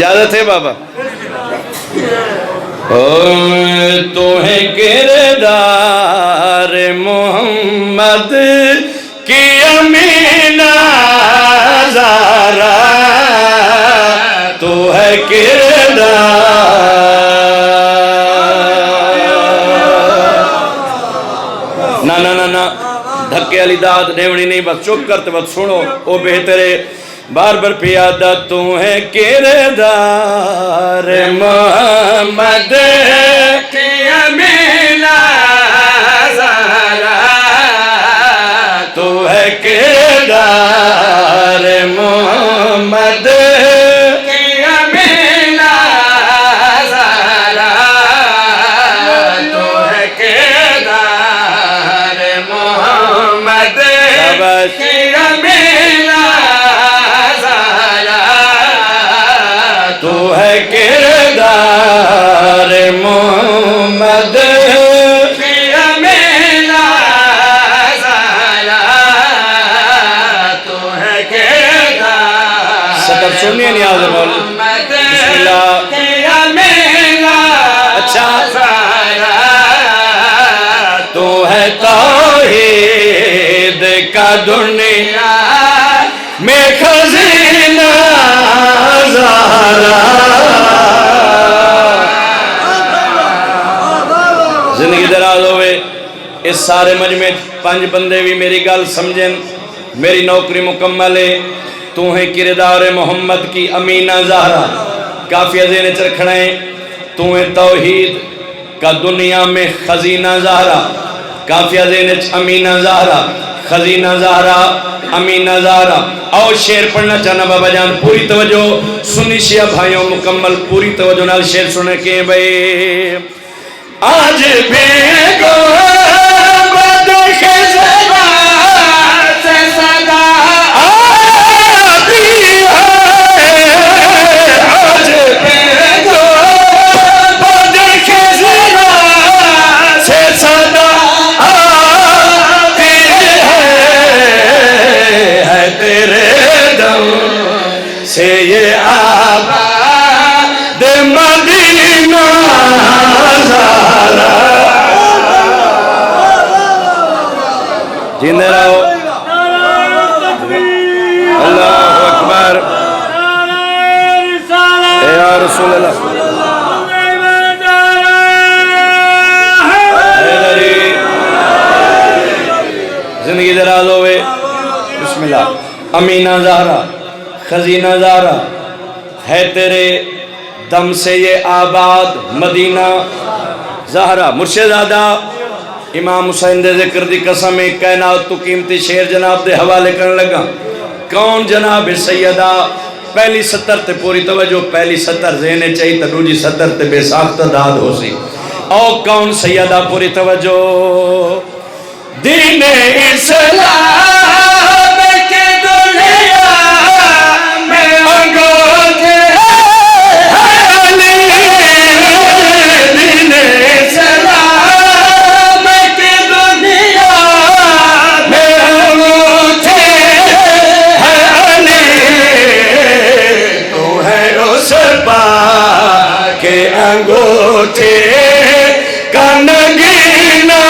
اجازت ہے بابا؟ تو ہے کردار محمد کی امینہ زہرا، تو ہے کردار۔ نا نا نا نا دھکے علی داد دیونی نہیں، بس چپ کرتے بس سنو، او بہترے بار بار پیادہ تو ہے کردار محمد کی امینہ زہرا، تو ہے کردار محمد کی امینہ زہرا، تو ہے کردار محمد کی امینہ، تو ہے کردار محمد کی امینہ زہرا، تو ہے کردار۔ سطر سنیے نیاز محمد بسم اللہ کی امینہ اچھا زہرا، تو ہے توحید کا دنیا میں خزینہ زہرا۔ زندگی دراز ہوئے، اس سارے مجمع 5 بندے بھی میری گل سمجھیں، میری نوکری مکمل ہے۔ تو ہے کردار محمد کی امینہ زہرا، کافی ذہن چ رکھنا ہے۔ تو ہے توحید کا دنیا میں خزینہ زہرا، کافی ذہن چ امینہ زہرا، خزینہ زہرا، امینہ زہرا۔ اور شعر پڑھنا چاہنا بابا جان، پوری توجہ سنی شیعہ بھائیوں، مکمل پوری توجہ نال شعر سنے کے بھئی۔ آج بھی گنبد خزرا سے صدا آتی ہے، آج بھی گنبد خزرا سے صدا آتی ہے تیرے دم سے یہ آباد مدینہ زہرا۔ جیندے رہو، اللہ اکبر، اے یا رسول اللہ، زندگی دراز ہوئے۔ بسم اللہ۔ امینہ زہرا، خزینہ زہرا، ہے تیرے دم سے یہ آباد مدینہ زہرا۔ مرشد زادہ امام حسین دے ذکر دی قسم کائنات تو قیمتی شعر جناب دے حوالے کرنے لگا۔ کون جناب سیدہ؟ پہلی سطر تے پوری توجہ، پہلی سطر ذہن چاہی تا دوجی سطر تے بے ساختہ داد ہو سی۔ او کون سیدہ؟ پوری توجہ۔ دین اسلام کی دنیا میں انگوٹھے علی، دین اسلام کی دنیا میں انگوٹھے علی، تو ہے اس پاک کے انگوٹھے کا نگینہ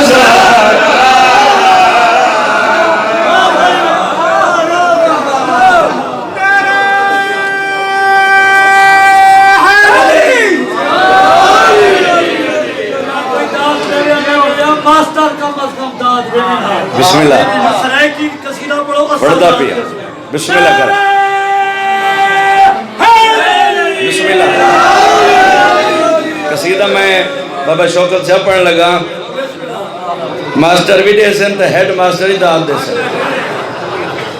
زہرا۔ بسم اللہ پڑھتا پیا، بسم اللہ کر، بسم اللہ۔ قصیدہ میں بابا شوکت سے پڑھنے لگا، ماسٹر بھی دے سن تو ہیڈ ماسٹر ہی داد دے سن۔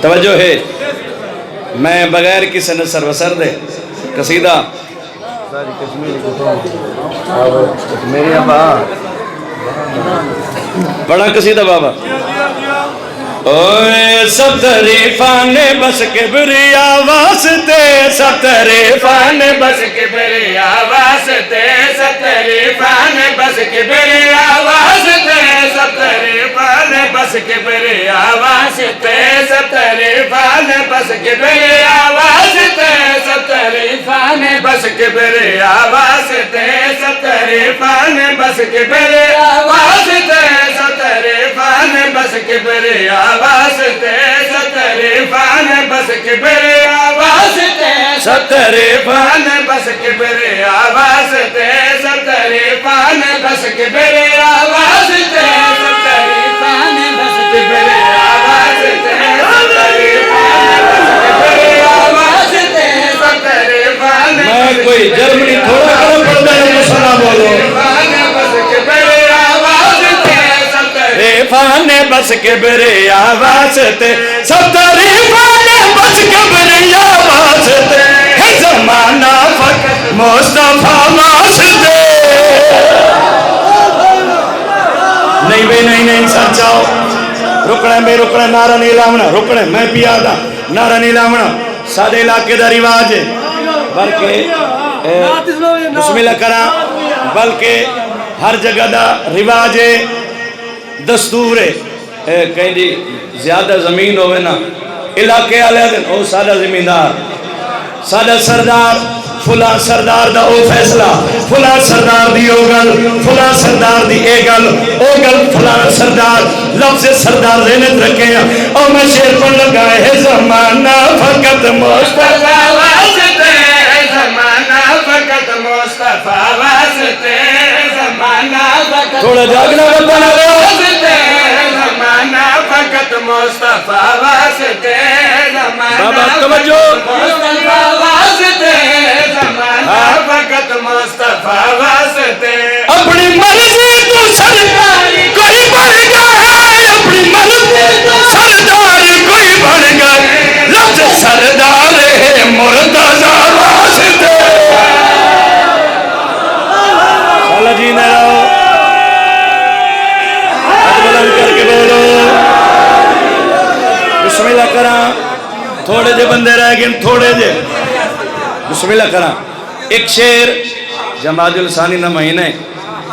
توجہ ہے، میں بغیر کسی نصر وسر دے قصیدہ میری ابا بڑا قصیدہ بابا۔ سب تعریفان بس کبریا واسطے، سب تعریفان بس کبریا واسطے، سب تعریفان بس کبریا واسطے، سب ستریفان بس کبریا واسطے ستریفان بس کبریا واسطے ستریفان بس کبریا واسطے ستریفان بس کبریا واسطے ستریفان بس کبریا واسطے ستریفان بس کبریا واسطے ستریفان بس کبریا واسطے ستریفان بس کبریا واسطے ستریفان بس کبریا واسطے ستریفان میں کوئی جرمنی تھوڑا کرم پڑھتا ہے مسلمان بولو ستریفان بس کبریا واسطے ستریفان بس کبریا واسطے ہے زمانہ فقط مصطفیٰ واسطے نہیں بے نہیں ساتھ چاہو رکنا ہے بے رکنا ہے نعرہ نہیں لاؤنا رکنا ہے میں پیا دا نعرہ نہیں لاؤنا سادے علاقے دا رواج ہے بلکہ بسم اللہ کرا بلکہ ہر جگہ دا رواج ہے دستور ہے کہیں دی زیادہ زمین ہوئے نا علاقے آلے دن او سادہ زمیندار سادہ سردار فلاں سردار دا او فیصلہ فلاں سردار دی او گل فلاں سردار دی اے گل او گل فلاں سردار لفظ سردار ذہنت رکھے ہیں او میں شیر پڑھ لگا ہے زمانہ فقط مصطفیٰ واسطے زمانہ فقط مصطفیٰ واسطے زمانہ فقط تھوڑا جاگنا بتانا واسطے زمانہ فقط مصطفیٰ واسطے زمانہ فقط مصطفیٰ واسطے زمانہ فقط مصطفیٰ واسطے اپنی مرضی تو سردار کوئی بن گئے اپنی مرضی تو سردار کوئی بن گئے لفظ سردار ہے مرتضی واسطے سالہ جی نہ رہو ہاتھ بلند کر کے بولو بسم اللہ کرا تھوڑے جے بندے رہ گئے تھوڑے جے بسم اللہ کرا ایک شیر جماعت الثانی نہ مہینے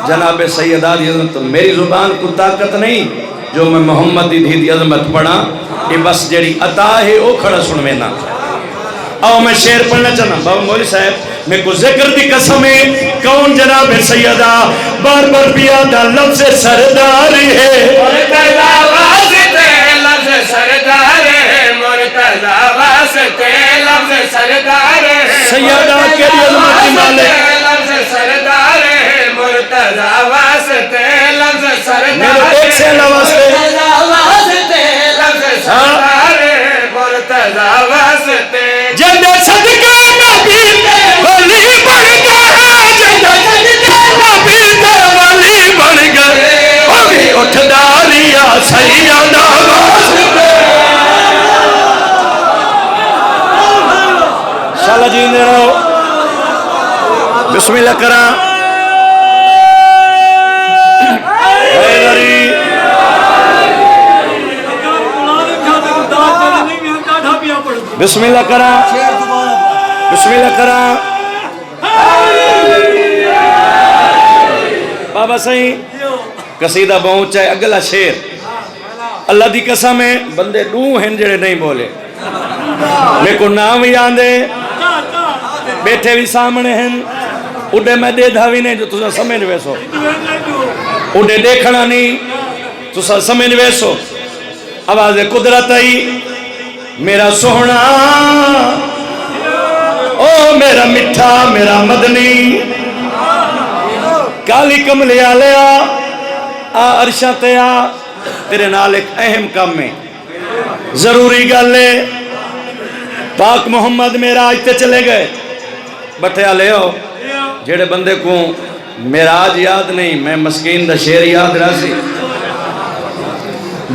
جناب سیدہ دی عظمت میری زبان کو طاقت نہیں جو میں محمد دی دی عظمت پڑھا یہ بس جڑی عطا ہے وہ کھڑا سن میں نہ آؤ میں شیر پڑھنا چاہنا بابا مولی صاحب میں کو ذکر دی قسم ہے کون جناب سیدہ بار بار بیادہ لفظ سردار ہے مرتضی واسطے لفظ سردار ہے مرتضی واسطے لفظ سردار ہے سیدہ کے لیے عظمت کی مالک لفظ سردار ہے مرتضی واسطے لفظ سردار ہے ایک سے واسطے لفظ سردار ہے مرتضی واسطے جندے صدقہ نبی ولی بن گئے جندے صدقہ نبی ولی بن گئے ابھی اٹھ داریا سیدہ واسطے شاءاللہ جی نے رہو بسم اللہ کرا حیدری بسم اللہ کرا بسم اللہ کرا بابا صحیح قصیدہ بہت چاہے اگلا شیر اللہ دی قسم ہے بندے دو ہیں جڑے نہیں بولے میرے کو نام ہی آندے بیٹھے بھی سامنے ہیں اڈے میں دے دھاوی نہیں جو تُسا سمجھ ویسو اڈے دیکھنا نہیں تُسا سمجھ ویسو آواز قدرت آئی میرا سونا او میرا مٹھا میرا مدنی کالی کملی آلیا عرشہ تیا تیرے نال ایک اہم کام میں ضروری گالے پاک محمد میرا آجتے چلے گئے بٹھے آلے ہو جیڑے بندے کو میراج یاد نہیں میں مسکین دا شیر یاد رہا سی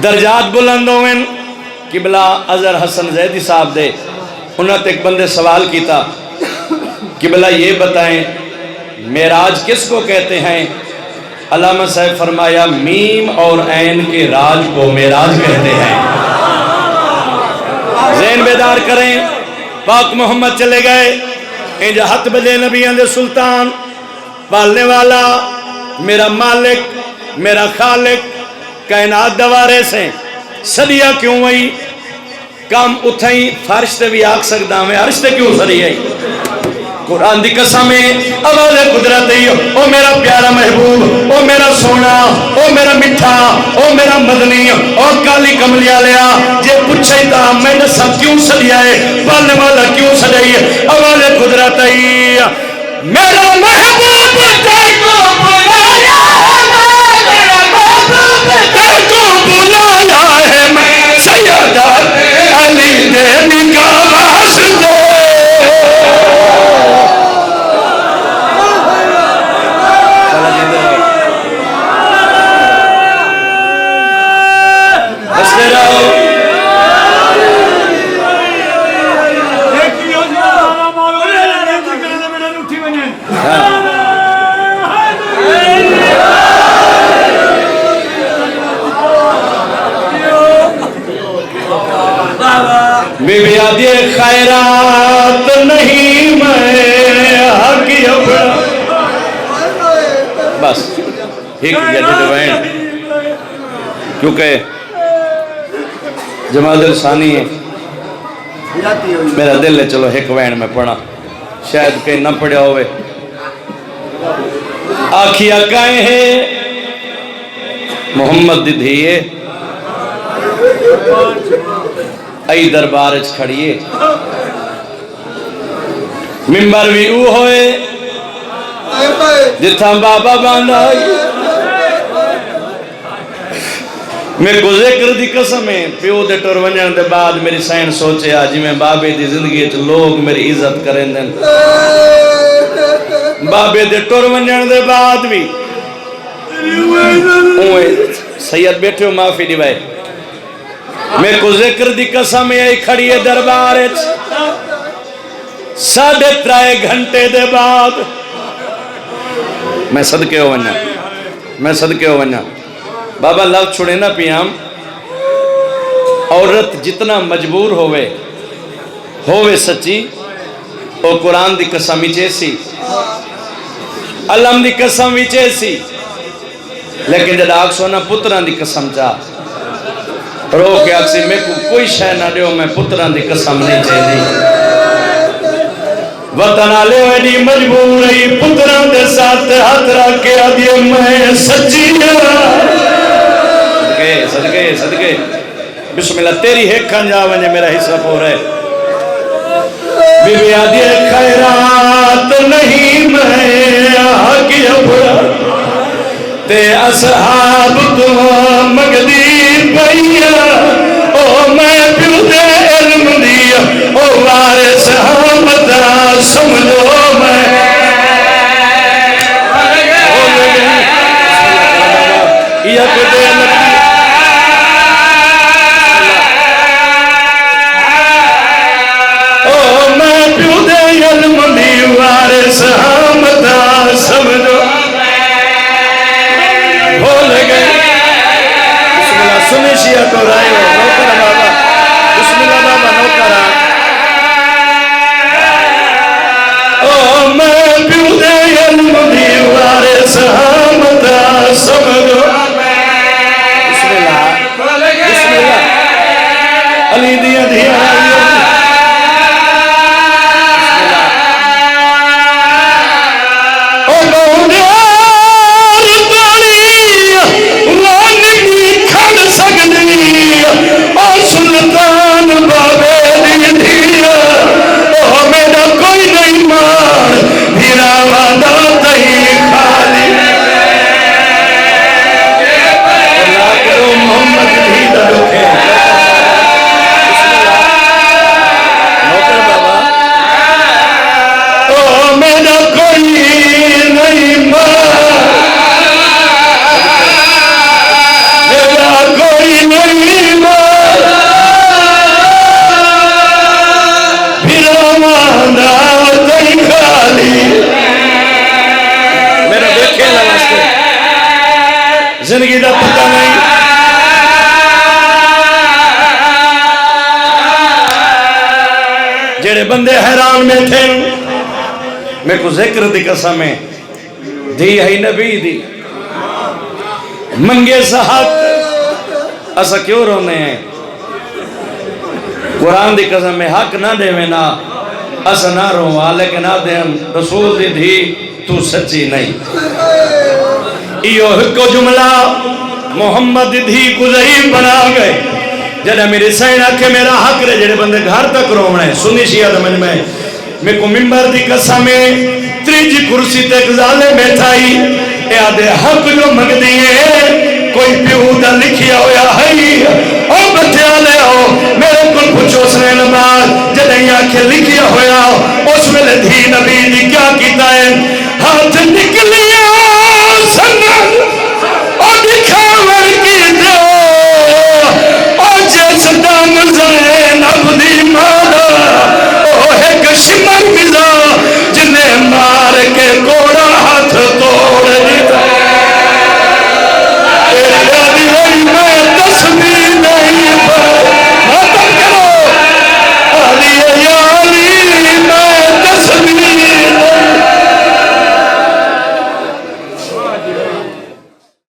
درجات بلند ہوئن قبلہ اظہر حسن زیدی صاحب دے انہوں نے ایک بندے سوال کیتا قبلہ یہ بتائیں میراج کس کو کہتے ہیں علامہ صاحب فرمایا میم اور عین کے راج کو میراج کہتے ہیں ذہن بیدار کریں پاک محمد چلے گئے انجا ہاتھ بدے نبیان دے سلطان پالنے والا میرا مالک میرا خالق کائنات دوارے سے صدیہ کیوں ہوئی کام اتھائی فرش تے بھی آکھ سکتا میں عرش تے کیوں سری ہے قرآن دی قسم ہے آواز قدرت ہے او میرا پیارا محبوب او میرا سونا او میرا مٹھا او میرا مدنی او کالی کملیا لیا جے پوچھے تا میں نے سب کیوں سدیا ہے پالنے والا کیوں سدائی ہے آواز قدرت ہے میرا محبوب تیر کو بلایا میرا محبوب تیر کو بلایا ہے میں سیدہ علی دے نکاح واسطے بی بی آدھی خیرات نہیں میں حقی اپنا بس ایک جدید بہن کیونکہ جماعت الثانی ہے میرا دل ہے چلو ایک وین میں پڑھا شاید کہیں نہ پڑھا ہوئے آکھیا کہیں ہے محمد دی دھیئے ای دربارچ کھڑیے ممبر بھی او ہوئے جتھا بابا باندھا میں کو ذکر دی قسم ہے پیو دے ٹور ونجن دے بعد میری سائن سوچے آجی میں بابے دی زندگی چ لوگ میری عزت کریں دیں بابے دے ٹور ونجن دے بعد بھی سید بیٹھے ہو معافی دی بھائی میں کو ذکر دی قسم ہے کھڑی ہے دربار 3.5 گھنٹے دے بعد میں صدقے ہو ونیا بابا لو چھوڑے نا پیام عورت جتنا مجبور ہوئے سچی او قرآن دی قسم ہی چیسی علم دی قسم ہی چیسی لیکن جد آگ سونا پتران دی قسم چاہ رو کے آگ سی میں کوئی شہ نہ دیو میں پتران دی قسم نہیں چاہی وطن آلے ہوئے نہیں مجبور رہی پتران دے ساتھ ہاتھ رکھ کے آدھے میں سچی صدقے بسم اللہ تیری ایک کھان جا ونجے میرا حصہ پو رہے بی بی آدھے خیرات نہیں میں آگی اپنا تے اصحاب تو مگدی پئیا او میں پیو دے علم دیا او وارث حمدہ سمجھو میں یک دے لگی او میں پیو دے علم دی وارث حمدہ سمجھو سنی شیعہ تو رائے ہو نوکرہ بابا بسم اللہ بابا نوکرہ او میں پیو دے علم دی وارث حمدہ سمجھو بسم اللہ علی دیا دیا زندگی دا پتہ نہیں جڑے بندے حیران میں تھے میں کو ذکر دی قسم ہے دی ہے نبی دی منگے صحت اسا کیوں رونے ہیں؟ قرآن دی قسم میں حق نہ دے میں نا اسا نہ روا، لیکن نہ دے رسول دی دھی تو سچی نہیں. ایو ہکو جملہ محمد دی دھی کو ضعیف بنا گئے. جدہ میری سینہ کہ میرا حق رہے جڑے بندے گھر تک رونا ہے. سنی شیعہ دمج میں کو ممبر دی قسم میں تریجی کرسی تک ظالے میں تھائی اے آدھے حق جو مگ دیئے کوئی پیودہ لکھیا ہویا ہے او بچے آلے ہو میرے کل پچھو سنے نماز جدہیں آنکھیں لکھیا ہویا اس میں دھی نبی دی کیا کیتا ہے ہاتھ